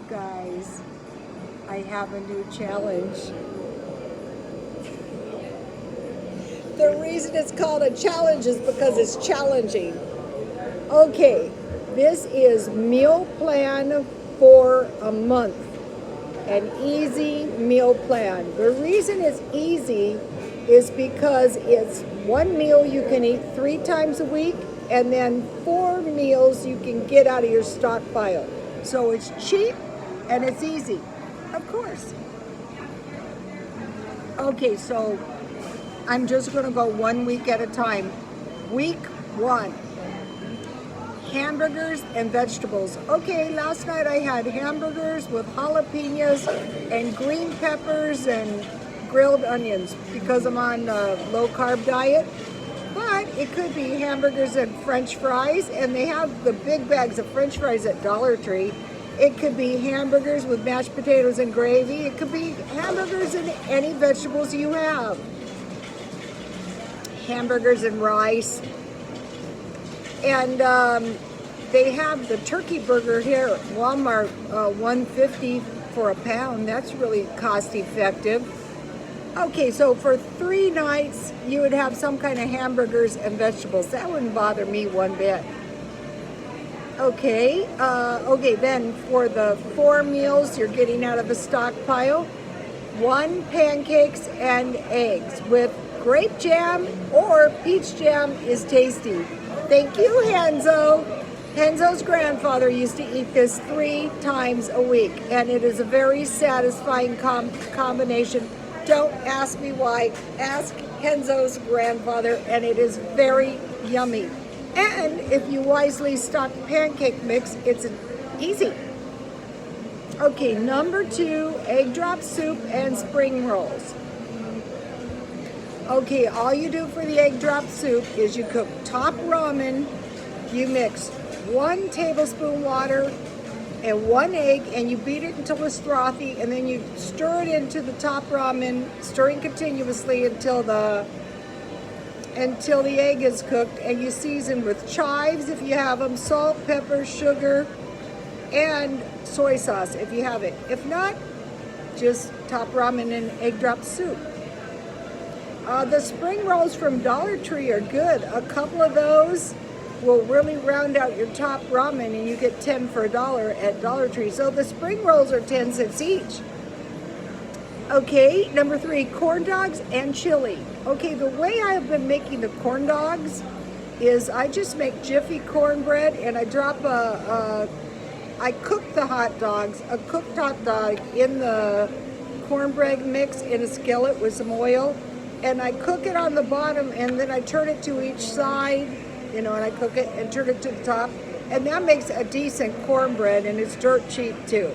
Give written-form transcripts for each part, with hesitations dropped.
you guys, I have a new challenge. The reason it's called a challenge is because it's challenging. Okay, this is meal plan for a month. An easy meal plan. The reason it's easy is because it's one meal you can eat 3 times a week and then 4 meals you can get out of your stockpile. So it's cheap and it's easy, of course. Okay, so I'm just going to go 1 week at a time. Week 1. Hamburgers and vegetables. Okay, last night I had hamburgers with jalapenos and green peppers and grilled onions because I'm on a low carb diet. But it could be hamburgers and French fries, and they have the big bags of French fries at Dollar Tree. It could be hamburgers with mashed potatoes and gravy. It could be hamburgers and any vegetables you have. Hamburgers and rice. And they have the turkey burger here at Walmart, $1.50 for a pound. That's really cost effective. Okay, so for 3 nights, you would have some kind of hamburgers and vegetables. That wouldn't bother me one bit. Okay, then for the 4 meals you're getting out of the stockpile, 1 pancakes and eggs with grape jam or peach jam is tasty. Thank you, Henzo. Henzo's grandfather used to eat this 3 times a week, and it is a very satisfying combination. Don't ask me why. Ask Henzo's grandfather, and it is very yummy. And if you wisely stock pancake mix, it's easy. Okay, number 2, egg drop soup and spring rolls. Okay, all you do for the egg drop soup is you cook top ramen. You mix 1 tablespoon water and 1 egg, and you beat it until it's frothy, and then you stir it into the top ramen, stirring continuously until the egg is cooked, and you season with chives if you have them, salt, pepper, sugar, and soy sauce if you have it. If not, just top ramen and egg drop soup. The spring rolls from Dollar Tree are good. A couple of those will really round out your top ramen, and you get 10 for $1 at Dollar Tree. So the spring rolls are 10 cents each. Okay, number 3, corn dogs and chili. Okay, the way I have been making the corn dogs is I just make Jiffy cornbread, and I drop I cook the hot dogs, a cooked hot dog in the cornbread mix in a skillet with some oil, and I cook it on the bottom, and then I turn it to each side, and I cook it and turn it to the top, and that makes a decent cornbread, and it's dirt cheap too.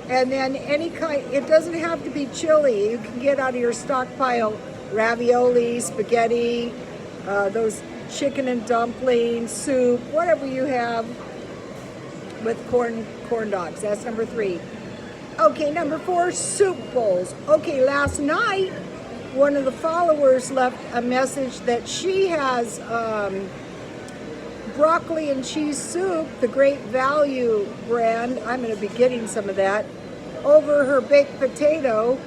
And then any kind, it doesn't have to be chili. You can get out of your stockpile ravioli, spaghetti, those chicken and dumplings, soup, whatever you have with corn dogs. That's number 3. Okay, number 4, soup bowls. Okay, last night, one of the followers left a message that she has broccoli and cheese soup, the Great Value brand. I'm going to be getting some of that over her baked potato.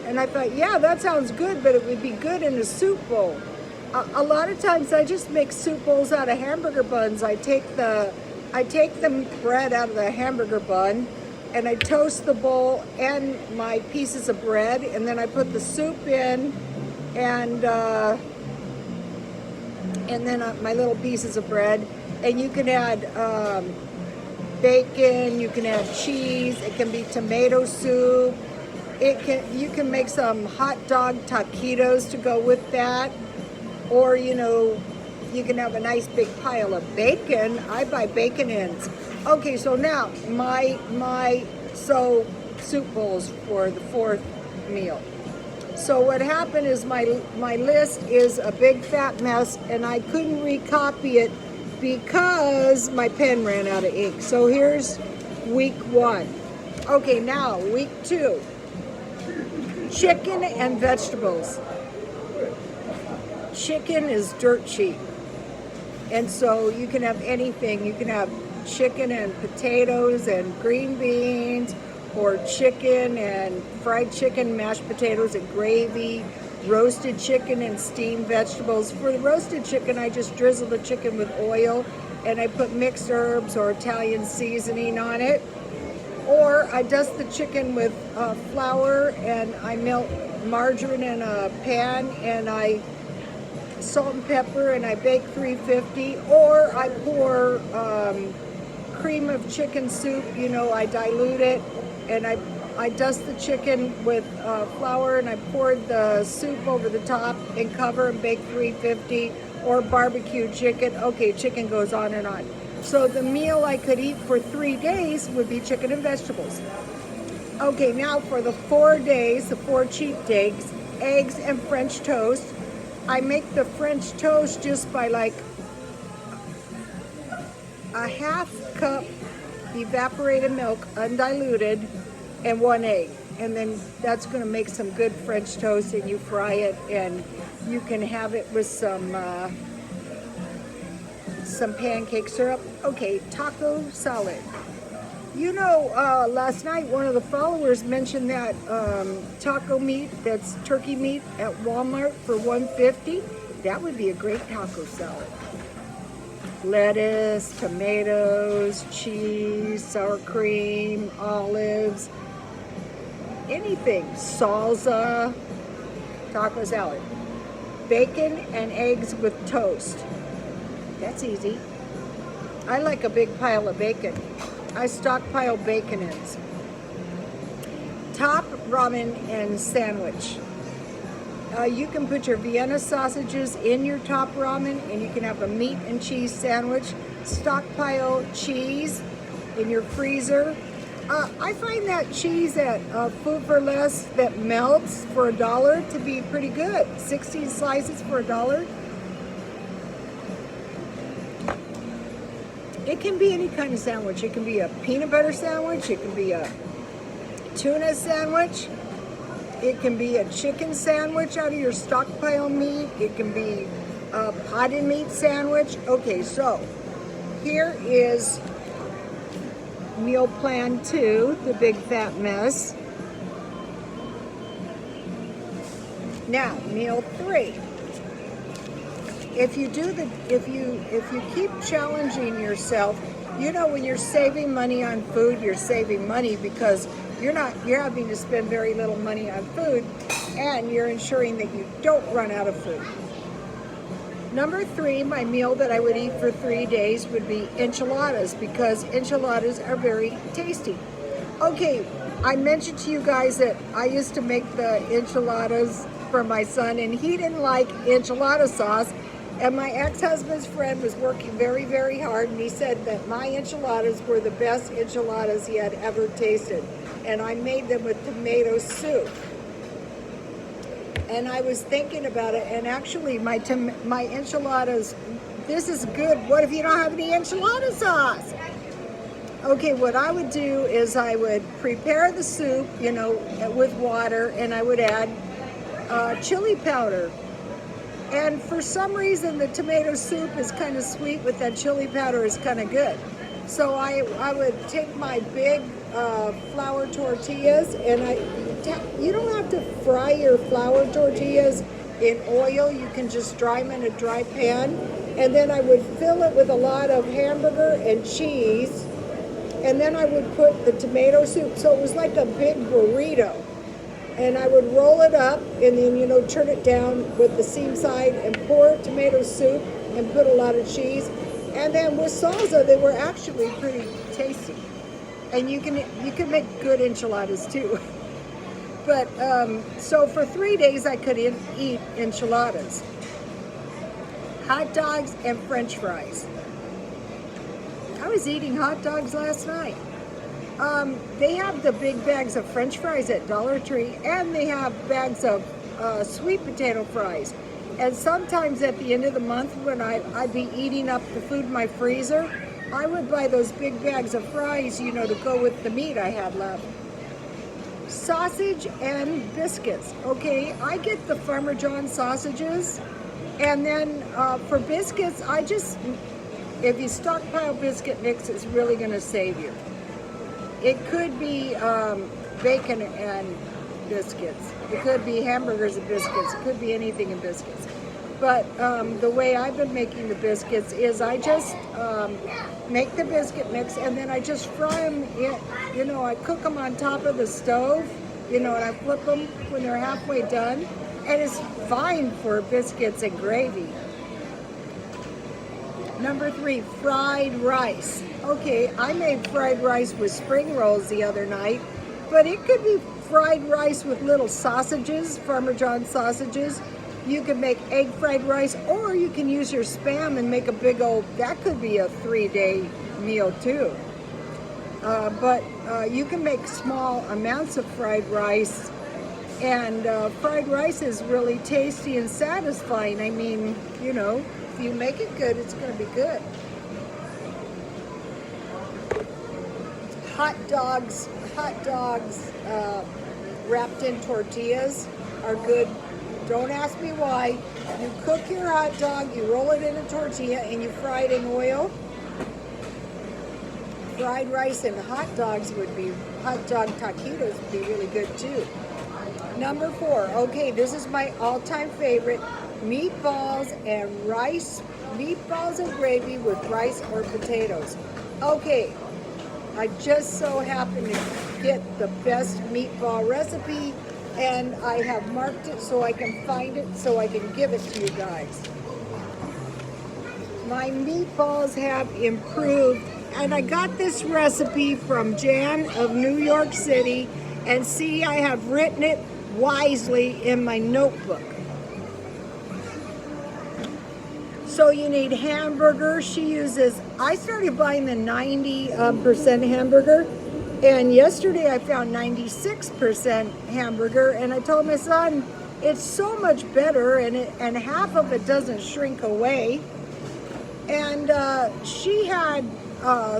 And I thought, yeah, that sounds good, but it would be good in a soup bowl. A lot of times I just make soup bowls out of hamburger buns. I take the bread out of the hamburger bun, and I toast the bowl and my pieces of bread, and then I put the soup in, and then my little pieces of bread. And you can add bacon, you can add cheese, it can be tomato soup, you can make some hot dog taquitos to go with that, or you can have a nice big pile of bacon. I buy bacon ends. Okay, so now so soup bowls for the 4th meal. So what happened is my list is a big fat mess, and I couldn't recopy it because my pen ran out of ink. So here's week 1. Okay, now week 2. Chicken and vegetables. Chicken is dirt cheap. And so you can have anything. You can have chicken and potatoes and green beans, or chicken and fried chicken, mashed potatoes and gravy, roasted chicken and steamed vegetables. For the roasted chicken, I just drizzle the chicken with oil and I put mixed herbs or Italian seasoning on it. Or I dust the chicken with flour and I melt margarine in a pan and I salt and pepper and I bake 350. Or I pour cream of chicken soup, you know, I dilute it and I dust the chicken with flour and I poured the soup over the top and cover and bake 350. Or barbecue chicken. Okay, chicken goes on and on. So the meal I could eat for 3 days would be chicken and vegetables. Okay, now for the 4 days, the 4 cheat days, eggs and French toast. I make the French toast just by like a half cup evaporated milk, undiluted, and 1 egg. And then that's gonna make some good French toast, and you fry it and you can have it with some pancake syrup. Okay, taco salad. You know, last night one of the followers mentioned that taco meat, that's turkey meat at Walmart for $1.50. That would be a great taco salad. Lettuce, tomatoes, cheese, sour cream, olives, anything, salsa, taco salad. Bacon and eggs with toast. That's easy. I like a big pile of bacon. I stockpile bacon ends. Top ramen and sandwich. You can put your Vienna sausages in your top ramen and you can have a meat and cheese sandwich. Stockpile cheese in your freezer. I find that cheese at Food for Less that melts for $1 to be pretty good. 16 slices for $1. It can be any kind of sandwich. It can be a peanut butter sandwich. It can be a tuna sandwich. It can be a chicken sandwich out of your stockpile meat. It can be a potted meat sandwich. Okay, so here is meal plan 2, the big fat mess. Now, meal 3. If you keep challenging yourself, you know, when you're saving money on food, you're saving money because you're having to spend very little money on food, and you're ensuring that you don't run out of food. Number 3, my meal that I would eat for 3 days would be enchiladas, because enchiladas are very tasty. Okay, I mentioned to you guys that I used to make the enchiladas for my son, and he didn't like enchilada sauce. And my ex-husband's friend was working very, very hard, and he said that my enchiladas were the best enchiladas he had ever tasted. And I made them with tomato soup. And I was thinking about it, and actually my enchiladas, this is good. What if you don't have any enchilada sauce? Okay, what I would do is I would prepare the soup, you know, with water, and I would add chili powder. And for some reason, the tomato soup is kind of sweet with that chili powder is kind of good. So I would take my big flour tortillas, and you don't have to fry your flour tortillas in oil. You can just dry them in a dry pan. And then I would fill it with a lot of hamburger and cheese. And then I would put the tomato soup. So it was like a big burrito. And I would roll it up and then, you know, turn it down with the seam side and pour tomato soup and put a lot of cheese. And then with salsa, they were actually pretty tasty. And you can make good enchiladas too. But so for 3 days I could eat enchiladas, hot dogs, and French fries. I was eating hot dogs last night. They have the big bags of French fries at Dollar Tree, and they have bags of sweet potato fries. And sometimes at the end of the month, when I'd be eating up the food in my freezer, I would buy those big bags of fries, you know, to go with the meat I had left. Sausage and biscuits. Okay, I get the Farmer John sausages, and then for biscuits, I just if you stockpile biscuit mix, it's really going to save you. It could be bacon and biscuits. It could be hamburgers and biscuits. It could be anything in biscuits. But the way I've been making the biscuits is I just make the biscuit mix and then I just fry them. You know, I cook them on top of the stove, you know, and I flip them when they're halfway done. And it's fine for biscuits and gravy. Number 3, fried rice. Okay, I made fried rice with spring rolls the other night, but it could be fried rice with little sausages, Farmer John sausages. You can make egg fried rice, or you can use your Spam and make a big old, that could be a 3-day meal too. But you can make small amounts of fried rice, and fried rice is really tasty and satisfying. I mean, you know, if you make it good, it's going to be good. Hot dogs wrapped in tortillas are good. Don't ask me why. You cook your hot dog, you roll it in a tortilla, and you fry it in oil. Fried rice and hot dogs would be, hot dog taquitos would be really good too. Number 4, okay, this is my all-time favorite, meatballs and rice, meatballs and gravy with rice or potatoes. Okay, I just so happen to get the best meatball recipe, and I have marked it so I can find it so I can give it to you guys. My meatballs have improved, and I got this recipe from Jan of New York City, and see, I have written it wisely in my notebook. So you need hamburger. She uses, I started buying the 90% hamburger, and yesterday I found 96% hamburger, and I told my son it's so much better, and half of it doesn't shrink away. And she had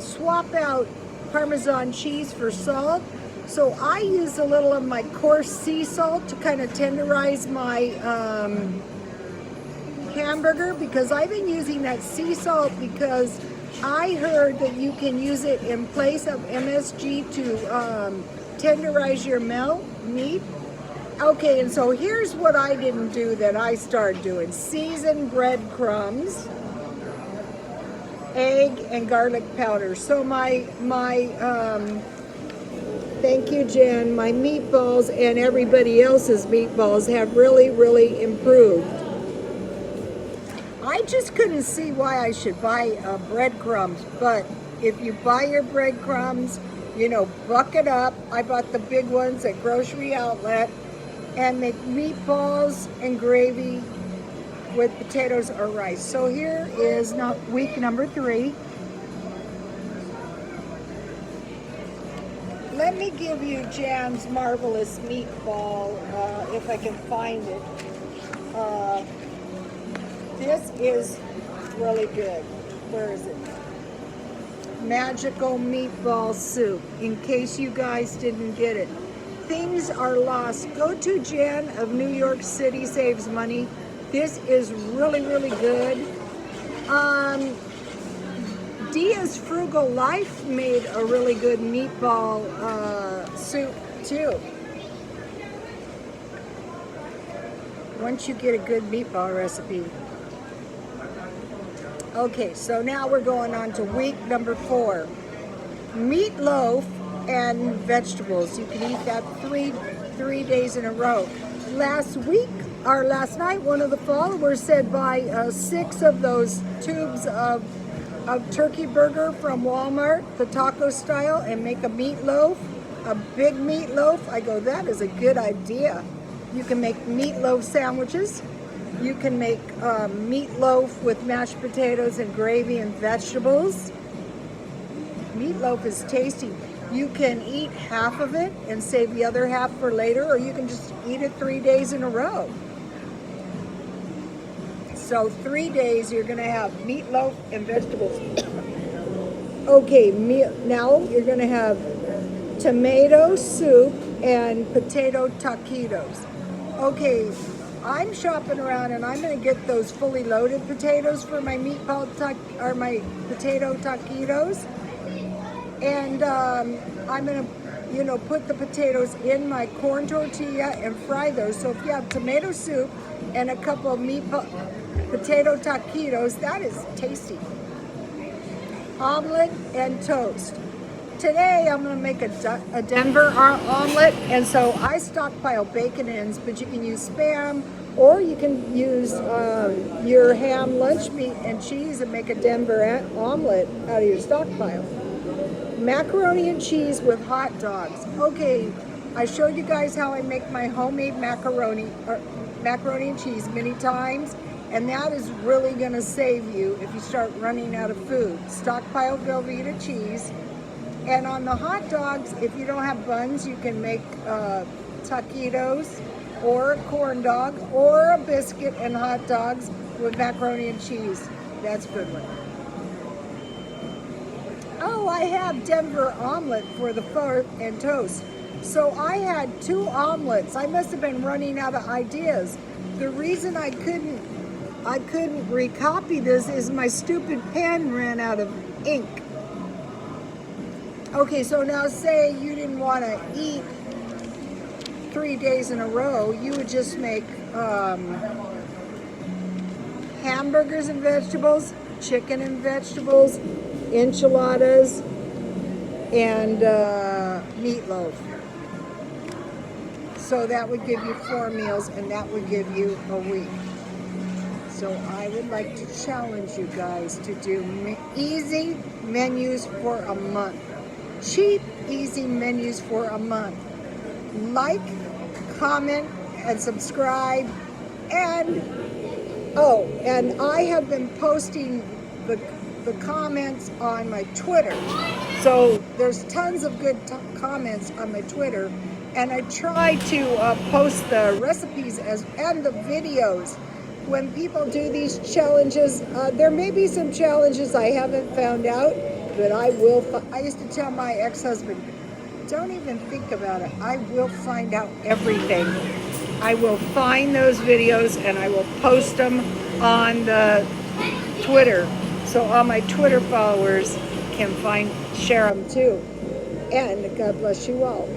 swap out Parmesan cheese for salt, so I used a little of my coarse sea salt to kind of tenderize my hamburger, because I've been using that sea salt because I heard that you can use it in place of MSG to tenderize your meat. Okay, and so here's what I didn't do that I started doing. Seasoned breadcrumbs, egg, and garlic powder. So my thank you, Jen, my meatballs and everybody else's meatballs have really, really improved. I just couldn't see why I should buy breadcrumbs, but if you buy your breadcrumbs, you know, bucket up. I bought the big ones at Grocery Outlet, and make meatballs and gravy with potatoes or rice. So here is week number 3. Let me give you Jan's Marvelous Meatball, if I can find it. This is really good. Where is it? Magical Meatball Soup, in case you guys didn't get it. Things are lost. Go to Jan of New York City Saves Money. This is really, really good. Dia's Frugal Life made a really good meatball soup too. Once you get a good meatball recipe. Okay, so now we're going on to week number 4. Meatloaf and vegetables. You can eat that three days in a row. Last night, one of the followers said buy 6 of those tubes of turkey burger from Walmart, the taco style, and make a meatloaf, a big meatloaf. I go, that is a good idea. You can make meatloaf sandwiches. You can make meatloaf with mashed potatoes and gravy and vegetables. Meatloaf is tasty. You can eat half of it and save the other half for later, or you can just eat it 3 days in a row. So 3 days you're gonna have meatloaf and vegetables. Okay, now you're gonna have tomato soup and potato taquitos. Okay, I'm shopping around and I'm going to get those fully loaded potatoes for my or my potato taquitos. And I'm going to, put the potatoes in my corn tortilla and fry those. So if you have tomato soup and a couple of potato taquitos, that is tasty. Omelet and toast. Today I'm going to make a Denver omelet, and so I stockpile bacon ends, but you can use Spam, or you can use your ham, lunch meat, and cheese and make a Denver omelet out of your stockpile. Macaroni and cheese with hot dogs. Okay, I showed you guys how I make my homemade macaroni and cheese many times, and that is really going to save you if you start running out of food. Stockpile Velveeta cheese. And on the hot dogs, if you don't have buns, you can make taquitos or a corn dog or a biscuit and hot dogs with macaroni and cheese. That's a good one. Oh, I have Denver omelet for the pho and toast. So I had 2 omelets. I must have been running out of ideas. The reason I couldn't recopy this is my stupid pen ran out of ink. Okay, so now say you didn't want to eat 3 days in a row, you would just make hamburgers and vegetables, chicken and vegetables, enchiladas, and meatloaf. So that would give you 4 meals, and that would give you a week. So I would like to challenge you guys to do easy menus for a month. Cheap, easy menus for a month. Like, comment, and subscribe. And I have been posting the comments on my Twitter. So there's tons of good comments on my Twitter. And I try to post the recipes and the videos. When people do these challenges, there may be some challenges I haven't found out. But I used to tell my ex-husband, don't even think about it. I will find out everything. I will find those videos and I will post them on the Twitter. So all my Twitter followers can share them too. And God bless you all.